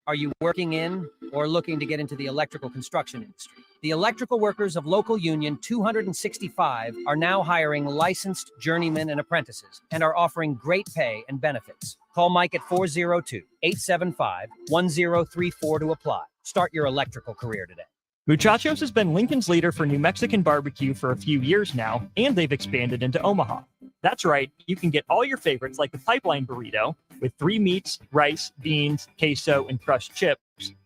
Are you working in or looking to get into the electrical construction industry? The electrical workers of local union 265 are now hiring licensed journeymen and apprentices and are offering great pay and benefits. Call Mike at 402-875-1034 to apply. Start your electrical career today. Muchachos has been Lincoln's leader for New Mexican barbecue for a few years now, and they've expanded into Omaha. That's right, you can get all your favorites like the pipeline burrito with 3 meats, rice, beans, queso, and crushed chips,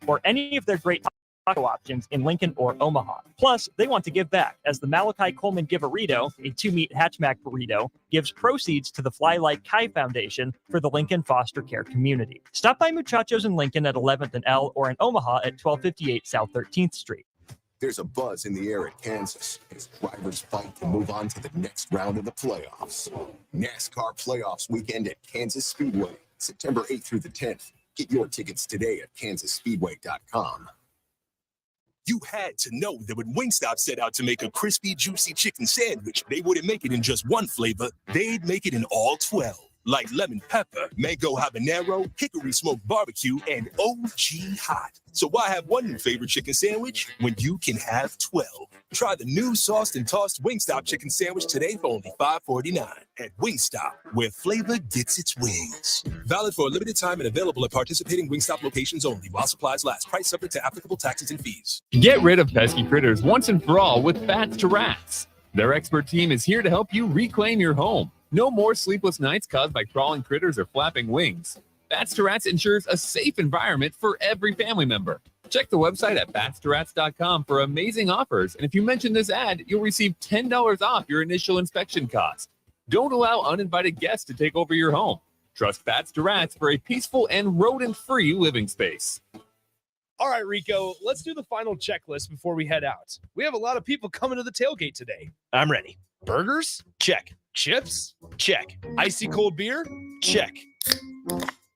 or any of their great taco options in Lincoln or Omaha. Plus, they want to give back, as the Malachi Coleman Giverito, a 2-meat hatchback burrito, gives proceeds to the Fly Like Kai Foundation for the Lincoln foster care community. Stop by Muchachos in Lincoln at 11th and L, or in Omaha at 1258 South 13th Street. There's a buzz in the air at Kansas as drivers fight to move on to the next round of the playoffs. NASCAR Playoffs weekend at Kansas Speedway, September 8th through the 10th. Get your tickets today at kansasspeedway.com. You had to know that when Wingstop set out to make a crispy, juicy chicken sandwich, they wouldn't make it in just one flavor. They'd make it in all 12. Like lemon pepper, mango habanero, hickory smoked barbecue, and OG hot. So why have one new favorite chicken sandwich when you can have 12? Try the new sauced and tossed Wingstop chicken sandwich today for only $5.49 at Wingstop, where flavor gets its wings. Valid for a limited time and available at participating Wingstop locations only while supplies last. Price subject to applicable taxes and fees. Get rid of pesky critters once and for all with Bats to Rats. Their expert team is here to help you reclaim your home. No more sleepless nights caused by crawling critters or flapping wings. Bats to Rats ensures a safe environment for every family member. Check the website at batstoRats.com for amazing offers, and if you mention this ad, you'll receive $10 off your initial inspection cost. Don't allow uninvited guests to take over your home. Trust Bats to Rats for a peaceful and rodent-free living space. All right, Rico, let's do the final checklist before we head out. We have a lot of people coming to the tailgate today. I'm ready. Burgers? Check. Chips? Check. Icy cold beer? Check.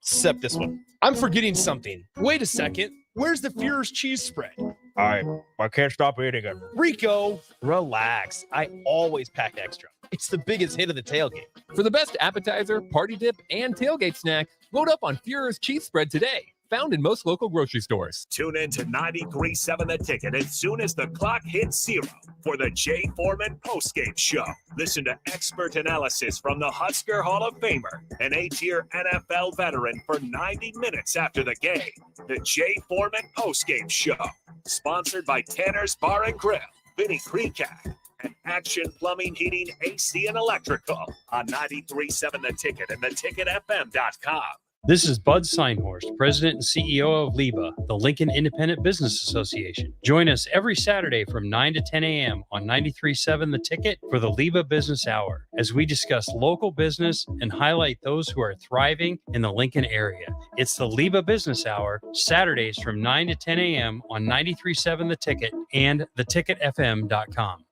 Except this one. I'm forgetting something. Wait a second. Where's the Führer's cheese spread? I can't stop eating it. Rico, relax. I always pack extra. It's the biggest hit of the tailgate. For the best appetizer, party dip, and tailgate snack, load up on Führer's cheese spread today. Found in most local grocery stores. Tune in to 93.7 The Ticket as soon as the clock hits 0 for the Jay Foreman postgame show. Listen to expert analysis from the Husker Hall of Famer, an 8-year NFL veteran for 90 minutes after the game. The Jay Foreman postgame show, sponsored by Tanner's Bar and Grill, Vinny Kreekak, and Action Plumbing, Heating, AC, and Electrical on 93.7 The Ticket and theticketfm.com. This is Bud Seinhorst, President and CEO of LIBA, the Lincoln Independent Business Association. Join us every Saturday from 9 to 10 a.m. on 93.7 The Ticket for the LIBA Business Hour, as we discuss local business and highlight those who are thriving in the Lincoln area. It's the LIBA Business Hour, Saturdays from 9 to 10 a.m. on 93.7 The Ticket and theticketfm.com.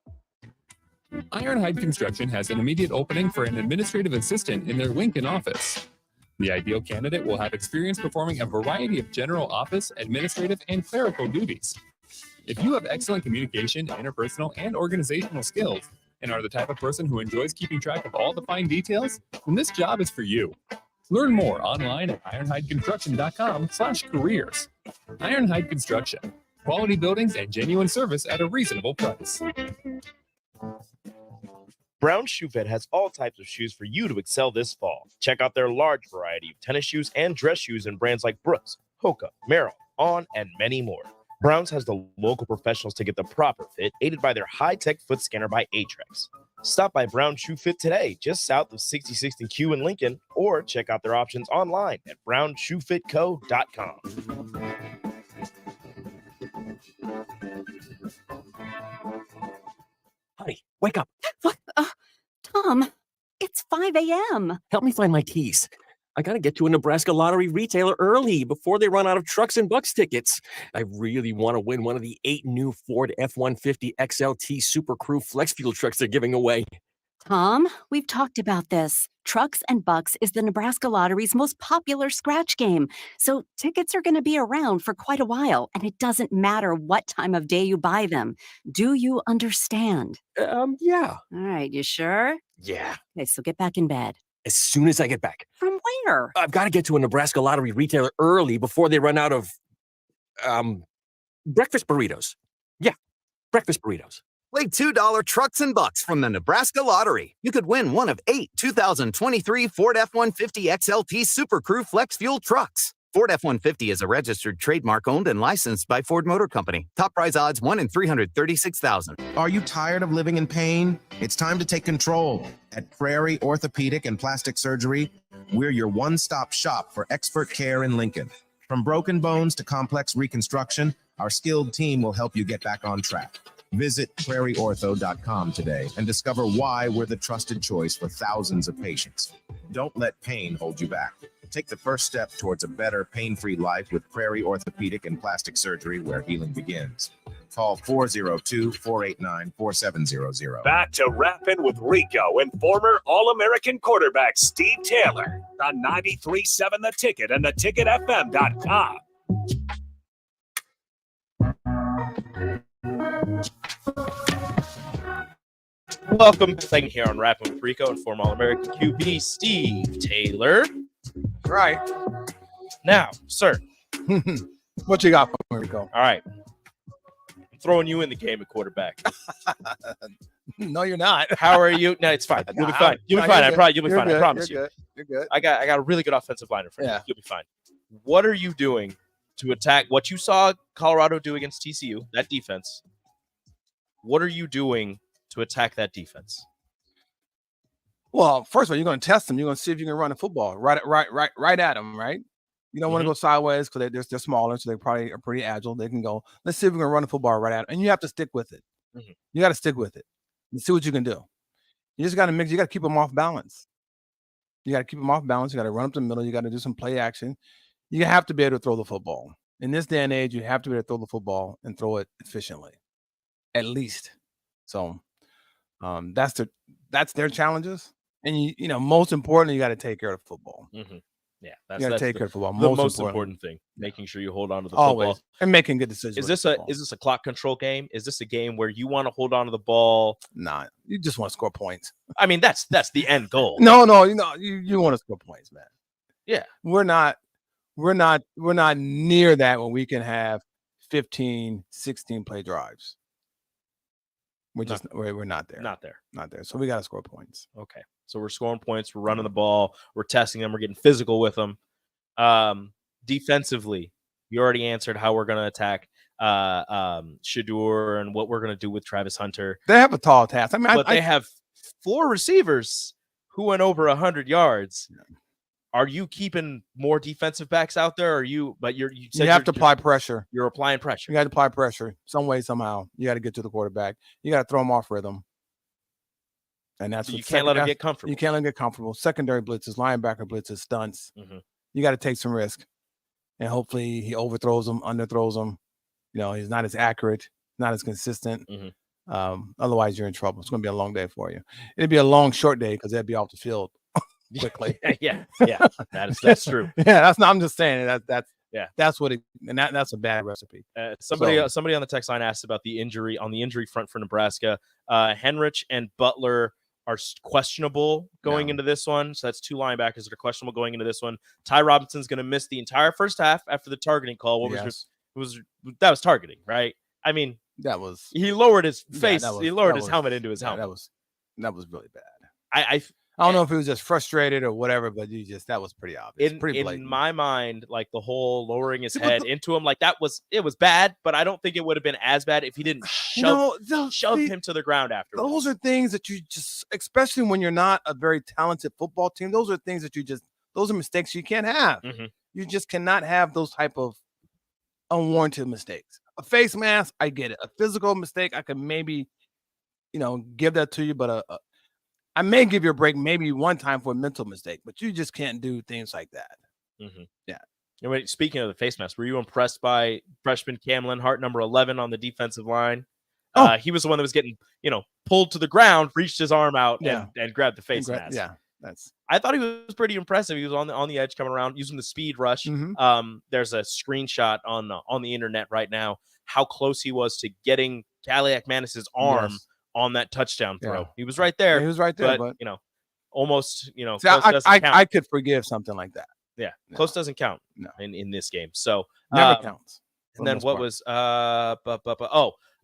Ironhide Construction has an immediate opening for an administrative assistant in their Lincoln office. The ideal candidate will have experience performing a variety of general office, administrative, and clerical duties. If you have excellent communication, interpersonal, and organizational skills, and are the type of person who enjoys keeping track of all the fine details, then this job is for you. Learn more online at ironhideconstruction.com/careers. Ironhide Construction, quality buildings and genuine service at a reasonable price. Brown Shoe Fit has all types of shoes for you to excel this fall. Check out their large variety of tennis shoes and dress shoes in brands like Brooks, Hoka, Merrell, On, and many more. Browns has the local professionals to get the proper fit, aided by their high-tech foot scanner by Atrex. Stop by Brown Shoe Fit today, just south of 66th and Q in Lincoln, or check out their options online at brownshoefitco.com. Honey, wake up. What? Tom, it's 5 a.m. Help me find my keys. I got to get to a Nebraska lottery retailer early before they run out of trucks and bucks tickets. I really want to win one of the 8 new Ford F-150 XLT Super Crew Flex Fuel trucks they're giving away. Tom, we've talked about this. Trucks and Bucks is the Nebraska Lottery's most popular scratch game. So tickets are going to be around for quite a while, and it doesn't matter what time of day you buy them. Do you understand? Yeah. All right, you sure? Yeah. Okay, so get back in bed. As soon as I get back. From where? I've got to get to a Nebraska lottery retailer early before they run out of, breakfast burritos. Yeah, breakfast burritos. Play $2 trucks and bucks from the Nebraska Lottery. You could win one of 8 2023 Ford F-150 XLT Super Crew Flex Fuel trucks. Ford F-150 is a registered trademark owned and licensed by Ford Motor Company. Top prize odds 1 in 336,000. Are you tired of living in pain? It's time to take control. At Prairie Orthopedic and Plastic Surgery, we're your one-stop shop for expert care in Lincoln. From broken bones to complex reconstruction, our skilled team will help you get back on track. Visit prairieortho.com today and discover why we're the trusted choice for thousands of patients. Don't let pain hold you back. Take the first step towards a better, pain-free life with Prairie Orthopedic and Plastic Surgery, where healing begins. Call 402-489-4700. Back to Rappin with Rico and former All-American quarterback Steve Taylor on 93.7 The Ticket and theticketfm.com. Welcome second here on Rappin with Rico and former All-American QB Steve Taylor. Right. Now, sir. What you got for me, Rico? All right. I'm throwing you in the game at quarterback. No, you're not. How are you? No, it's fine. You'll be fine. You'll be fine. You'll be fine. I promise you. You're good. I got a really good offensive line in front of you. Yeah. You'll be fine. What are you doing to attack what you saw Colorado do against TCU, that defense? What are you doing to attack that defense? Well, first of all, you're going to test them. You're going to see if you can run the football right at them, right? You don't want to go sideways because they're smaller, so they probably are pretty agile. They can go. Let's see if we can run the football right at them, and you have to stick with it. You got to stick with it and see what you can do. You just got to mix. You got to keep them off balance. You got to keep them off balance. You got to run up the middle. You got to do some play action. You have to be able to throw the football. In this day and age, you have to be able to throw the football and throw it efficiently, at least. So that's their challenges. And you know, most importantly, you got to take care of the football. Yeah, You that's got to take care of football. the most important thing. Making sure you hold on to the Always. football And making good decisions. Is this a clock control game? Is this a game where you want to hold on to the ball? Nah, you just want to score points. I mean, that's the end goal. No, you want to score points, man. Yeah, we're not near that when we can have 15, 16 play drives. We're not there. Not there. Not there. So we got to score points. Okay. So we're scoring points. We're running the ball. We're testing them. We're getting physical with them. Defensively, you already answered how we're going to attack Shedeur and what we're going to do with Travis Hunter. They have a tall task. I mean, but they have 4 receivers who went over 100 yards. Are you keeping more defensive backs out there? You have to apply pressure. You're applying pressure. You got to apply pressure some way, somehow. You got to get to the quarterback. You got to throw them off rhythm. And that's you can't let them get comfortable. You can't let them get comfortable. Secondary blitzes, linebacker blitzes, stunts. You got to take some risk. And hopefully he overthrows them, underthrows them. You know, he's not as accurate, not as consistent. Otherwise, you're in trouble. It's going to be a long day for you. It'd be a long, short day because they'd be off the field quickly. yeah. That's true. I'm just saying that's what that's a bad recipe. Somebody on the text line asked about the injury front for Nebraska. Henrich and Butler are questionable going into this one. So that's 2 linebackers that are questionable going into this one. Ty Robinson's going to miss the entire first half after the targeting call. That was targeting, right? I mean, he lowered his face. He lowered his helmet into his helmet. That was really bad. I don't know if he was just frustrated or whatever, but that was pretty obvious. In my mind, like the whole lowering his head into him, like it was bad, but I don't think it would have been as bad if he didn't shove him to the ground after. Those are things that you just, especially when you're not a very talented football team, those are things that those are mistakes you can't have. You just cannot have those type of unwarranted mistakes. A face mask, I get it. A physical mistake, I can maybe, give that to you, but I may give you a break maybe one time for a mental mistake, but you just can't do things like that. Yeah. And wait, speaking of the face mask, were you impressed by freshman Cam Lenhart, number 11 on the defensive line? He was the one that was getting, pulled to the ground, reached his arm out and grabbed the face mask. Yeah. I thought he was pretty impressive. He was on the edge coming around using the speed rush. There's a screenshot on the internet right now, how close he was to getting Caliac Manis's arm on that touchdown throw. Yeah. He was right there. He was right there, but almost, see, close doesn't count. I could forgive something like that. Yeah. Close doesn't count in this game. So never counts. And then what was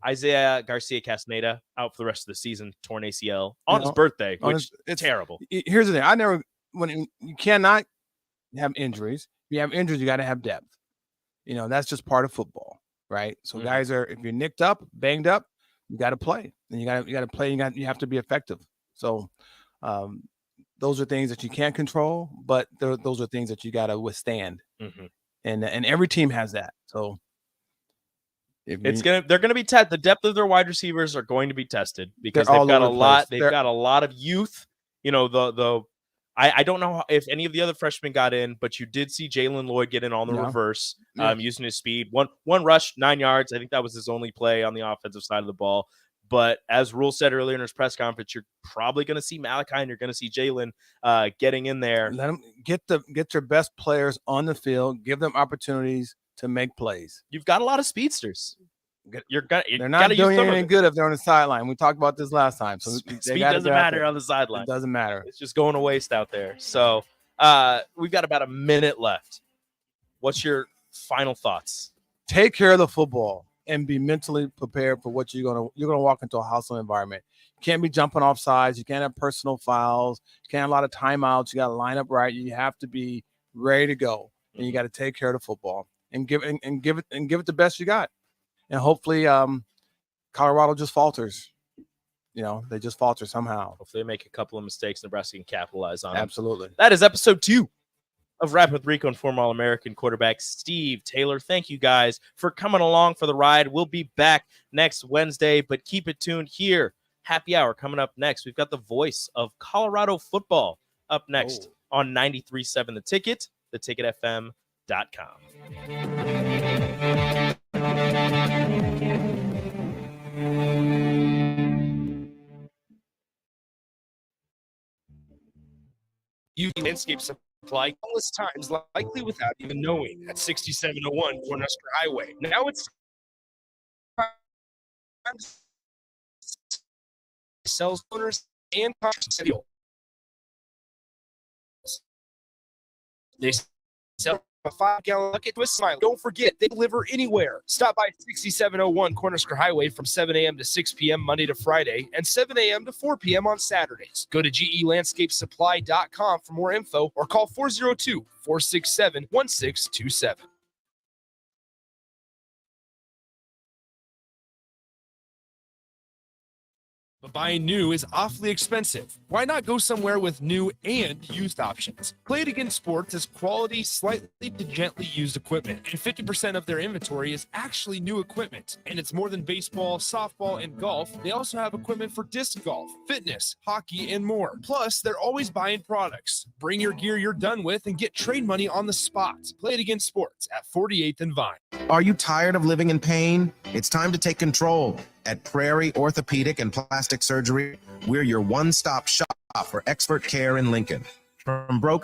Isaiah Garcia Castaneda out for the rest of the season, torn ACL on his birthday, which it's terrible. Here's the thing. When you cannot have injuries, if you have injuries, you got to have depth. That's just part of football, right? So guys if you're nicked up, banged up, you got to play. And you got to play. You have to be effective. So those are things that you can't control, but those are things that you got to withstand. And every team has that. So they're gonna be tested. The depth of their wide receivers are going to be tested because they've got a lot. They've got a lot of youth. I don't know if any of the other freshmen got in, but you did see Jalen Lloyd get in on the reverse, using his speed. One rush, 9 yards. I think that was his only play on the offensive side of the ball. But as Rule said earlier in his press conference, you're probably going to see Malachi and you're going to see Jalen getting in there. Let them get your best players on the field. Give them opportunities to make plays. You've got a lot of speedsters. They're not doing anything good if they're on the sideline. We talked about this last time. So speed doesn't matter on the sideline. It doesn't matter. It's just going to waste out there. So we've got about a minute left. What's your final thoughts? Take care of the football and be mentally prepared for what you're gonna walk into a hostile environment. You can't be jumping off sides. You can't have personal fouls. You can't have a lot of timeouts. You got to line up right. You have to be ready to go, and you got to take care of the football and give it the best you got. And hopefully, Colorado just falters. they just falter somehow. Hopefully they make a couple of mistakes Nebraska can capitalize on. Absolutely. That is episode 2 of Rappin with Rico and former All-American quarterback Steve Taylor. Thank you guys for coming along for the ride. We'll be back next Wednesday, but keep it tuned here. Happy Hour coming up next. We've got the voice of Colorado football up next on 93.7 The Ticket, theticketfm.com. Using landscape supply countless times, likely without even knowing, at 6701 Cornhusker Highway. Now it's sells owners and contractors. They sell a 5-gallon bucket to a smile. Don't forget, they deliver anywhere. Stop by 6701 Cornhusker Highway from 7 a.m. to 6 p.m. Monday to Friday and 7 a.m. to 4 p.m. on Saturdays. Go to gelandscapesupply.com for more info or call 402-467-1627. But buying new is awfully expensive. Why not go somewhere with new and used options? Play It Again Sports has quality, slightly to gently used equipment, and 50% of their inventory is actually new equipment. And it's more than baseball, softball, and golf. They also have equipment for disc golf, fitness, hockey, and more. Plus, they're always buying products. Bring your gear you're done with and get trade money on the spot. Play It Again Sports at 48th and Vine. Are you tired of living in pain? It's time to take control. At Prairie Orthopedic and Plastic Surgery, we're your one-stop shop for expert care in Lincoln. From broken